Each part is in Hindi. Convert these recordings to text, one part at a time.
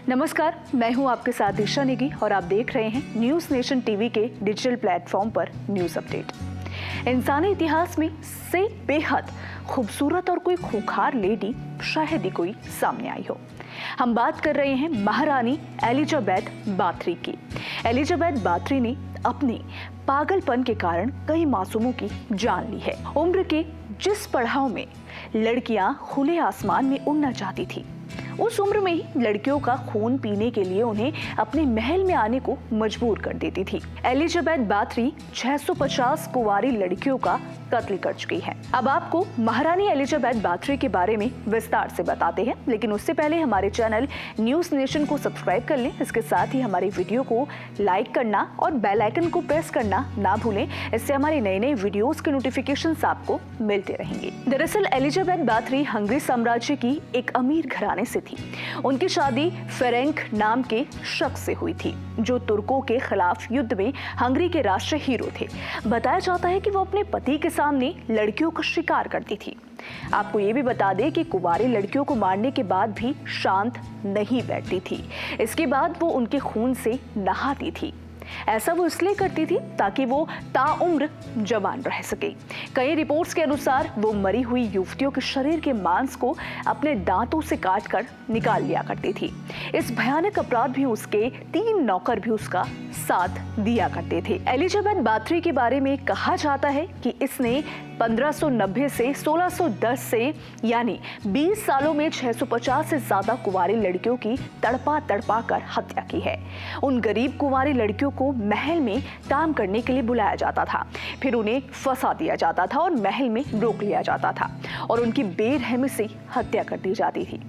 नमस्कार, मैं हूं आपके साथ दिशा नेगी और आप देख रहे हैं न्यूज़ नेशन टीवी के डिजिटल प्लेटफॉर्म पर न्यूज़ अपडेट। इंसानी इतिहास में से बेहद खूबसूरत और कोई खूंखार लेडी शायद ही कोई सामने आई हो। हम बात कर रहे हैं महारानी एलिजाबेथ बाथरी की। एलिजाबेथ बाथरी ने अपने पागलपन के कारण कई मासूमों की जान ली है। उम्र के जिस पड़ाव में लड़कियां खुले आसमान में उड़ना चाहती थी, उस उम्र में ही लड़कियों का खून पीने के लिए उन्हें अपने महल में आने को मजबूर कर देती थी। एलिजाबेथ बाथरी 650 कुंवारी लड़कियों का कत्ल कर चुकी है। अब आपको महारानी एलिजाबेथ बाथरी के बारे में विस्तार से बताते हैं, लेकिन उससे पहले हमारे चैनल न्यूज़ नेशन को सब्सक्राइब कर लें। इसके साथ ही हमारी वीडियो को लाइक करना और बेल आइकन को प्रेस करना ना भूलें। इससे हमारे नए नए वीडियोस के नोटिफिकेशंस आपको मिलते रहेंगे। दरअसल एलिजाबेथ बाथरी हंगरी साम्राज्य की एक अमीर घराने से थी। उनकी शादी फेरेंक नाम के शख्स से हुई थी, जो तुर्कों के खिलाफ युद्ध में हंगरी के राष्ट्रीय हीरो थे। बताया जाता है कि वो अपने पति के सामने लड़कियों का शिकार करती थी। आपको ये भी बता दें कि कुंवारी लड़कियों को मारने के बाद भी शांत नहीं बैठती थी। इसके बाद वो उनके खून से नहाती थी। ऐसा वो इसलिए करती थी ताकि वो ताउम्र जवान रह सके। कई रिपोर्ट्स के अनुसार वो मरी हुई युवतियों के शरीर के मांस को अपने दांतों से काटकर निकाल लिया करती थी। इस भयानक अपराध में उसके 3 नौकर भी उसका साथ दिया करते थे। एलिजाबेथ बाथरी के बारे में कहा जाता है कि इसने 1590 से 1610 से यानी 20 सालों में 650 से ज्यादा कुंवारी लड़कियों की तड़पा कर हत्या की है। उन गरीब कुंवारी लड़कियों को महल में काम करने के लिए बुलाया जाता था, फिर उन्हें फंसा दिया जाता था और महल में रोक लिया जाता था और उनकी बेरहमी से हत्या कर दी जाती थी।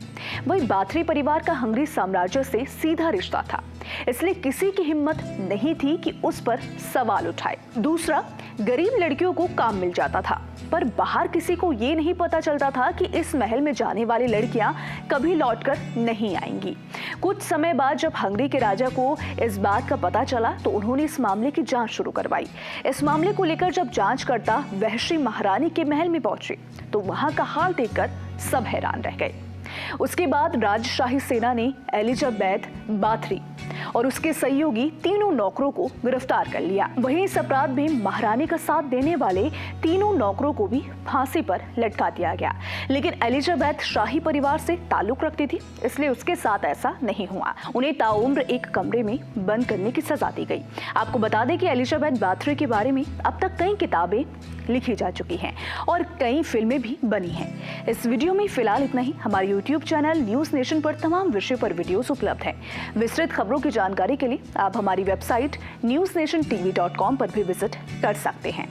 वही बाथरी परिवार का हंगरी साम्राज्य से सीधा रिश्ता था, इसलिए किसी की हिम्मत नहीं थी कि उस पर सवाल उठाए। दूसरा, गरीब लड़कियों को काम मिल जाता था, पर बाहर किसी को ये नहीं पता चलता था कि इस महल में जाने वाली लड़कियां कभी लौटकर नहीं आएंगी। कुछ समय बाद जब हंगरी के राजा को इस बात का पता चला तो उन्होंने इस मामले की जांच शुरू करवाई। इस मामले को लेकर जब जांचकर्ता वहशी महारानी के महल में पहुंचे तो वहां का हाल देखकर सब हैरान रह गए। उसके बाद राजशाही सेना ने एलिजाबेथ बाथरी और उसके सहयोगी तीनों नौकरों को गिरफ्तार कर लिया। वहीं इस अपराध में महारानी का साथ देने वाले तीनों नौकरों को भी फांसी पर लटका दिया गया। लेकिन एलिजाबेथ शाही परिवार से ताल्लुक रखती थी, इसलिए उसके साथ ऐसा नहीं हुआ। उन्हें ताउम्र एक कमरे में बंद करने की सजा दी गई। आपको बता दें कि एलिजाबेथ बाथरी के बारे में अब तक कई किताबें लिखी जा चुकी हैं और कई फिल्में भी बनी हैं। इस वीडियो में फिलहाल इतना ही। हमारे यूट्यूब चैनल न्यूज़ नेशन पर तमाम विषयों पर वीडियोस उपलब्ध हैं। विस्तृत खबरों की जानकारी के लिए आप हमारी वेबसाइट newsnationtv.com पर भी विजिट कर सकते हैं।